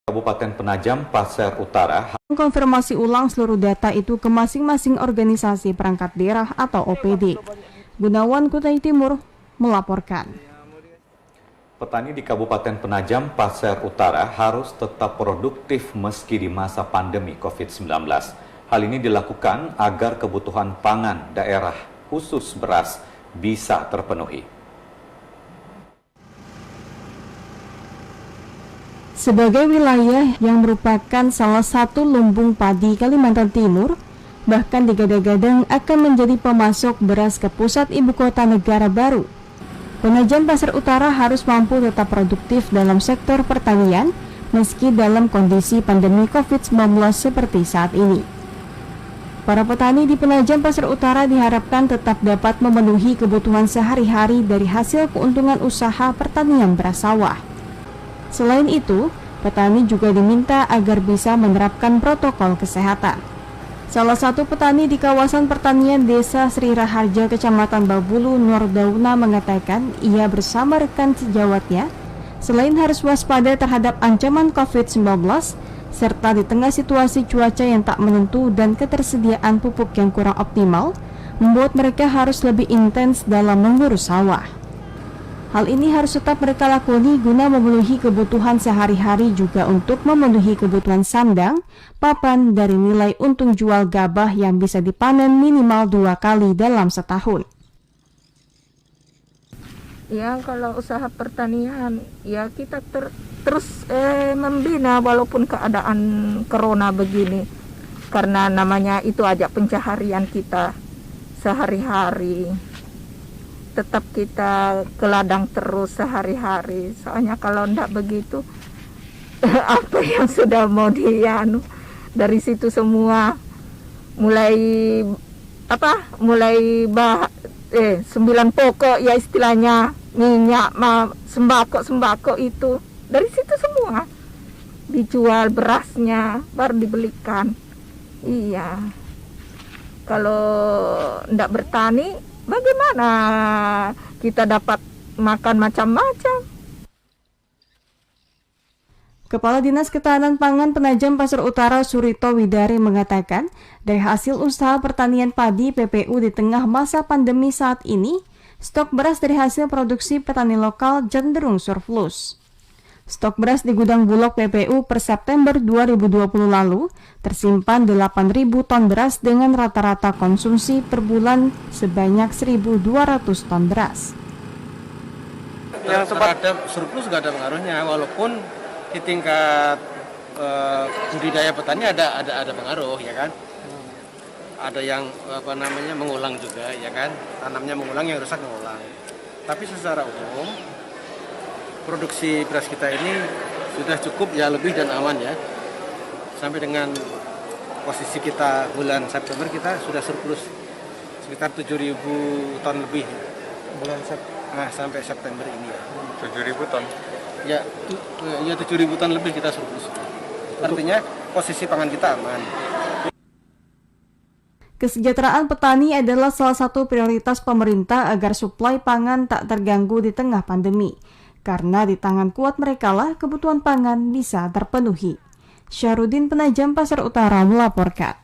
Kabupaten Penajam Pasir Utara Konfirmasi ulang seluruh data itu ke masing-masing organisasi perangkat daerah atau OPD. Gunawan Kutai Timur melaporkan. Petani di Kabupaten Penajam Pasir Utara harus tetap produktif meski di masa pandemi COVID-19. Hal ini dilakukan agar kebutuhan pangan daerah khusus beras bisa terpenuhi. Sebagai wilayah yang merupakan salah satu lumbung padi Kalimantan Timur, bahkan digadang-gadang akan menjadi pemasok beras ke pusat ibu kota negara baru, Penajam Pasir Utara harus mampu tetap produktif dalam sektor pertanian meski dalam kondisi pandemi COVID-19 seperti saat ini. Para petani di Penajam Pasir Utara diharapkan tetap dapat memenuhi kebutuhan sehari-hari dari hasil keuntungan usaha pertanian beras sawah. Selain itu, petani juga diminta agar bisa menerapkan protokol kesehatan. Salah satu petani di kawasan pertanian Desa Sri Raharja, Kecamatan Babulu, Nordauna mengatakan ia bersama rekan sejawatnya selain harus waspada terhadap ancaman COVID-19, serta di tengah situasi cuaca yang tak menentu dan ketersediaan pupuk yang kurang optimal, membuat mereka harus lebih intens dalam mengurus sawah. Hal ini harus tetap mereka lakoni guna memenuhi kebutuhan sehari-hari, juga untuk memenuhi kebutuhan sandang, papan dari nilai untung jual gabah yang bisa dipanen minimal 2 kali dalam setahun. Ya, kalau usaha pertanian, ya kita terus membina walaupun keadaan corona begini. Karena namanya itu aja pencaharian kita sehari-hari. Tetap kita ke ladang terus sehari-hari. Soalnya kalau enggak begitu, apa yang sudah mau dari situ semua mulai 9 pokok ya istilahnya, minyak, sembako itu dari situ semua dijual, berasnya baru dibelikan. Iya, kalau enggak bertani bagaimana kita dapat makan macam-macam? Kepala Dinas Ketahanan Pangan Penajam Pasir Utara Surito Widari mengatakan, dari hasil usaha pertanian padi PPU di tengah masa pandemi saat ini, stok beras dari hasil produksi petani lokal cenderung surplus. Stok beras di gudang Bulog PPU per September 2020 lalu tersimpan 8.000 ton beras dengan rata-rata konsumsi per bulan sebanyak 1.200 ton beras. Yang terhadap surplus nggak ada pengaruhnya, walaupun di tingkat budidaya petani ada pengaruh, ya kan? Ada yang mengulang juga, ya kan? Tanamnya mengulang, yang rusak mengulang. Tapi secara umum produksi beras kita ini sudah cukup, ya, lebih dan aman, ya. Sampai dengan posisi kita bulan September kita sudah surplus sekitar 7.000 ton lebih sampai September ini, ya. 7.000 ton? Ya 7.000 ton lebih kita surplus. Artinya posisi pangan kita aman. Kesejahteraan petani adalah salah satu prioritas pemerintah agar suplai pangan tak terganggu di tengah pandemi. Karena di tangan kuat merekalah kebutuhan pangan bisa terpenuhi. Syarudin, Penajam Pasir Utara melaporkan.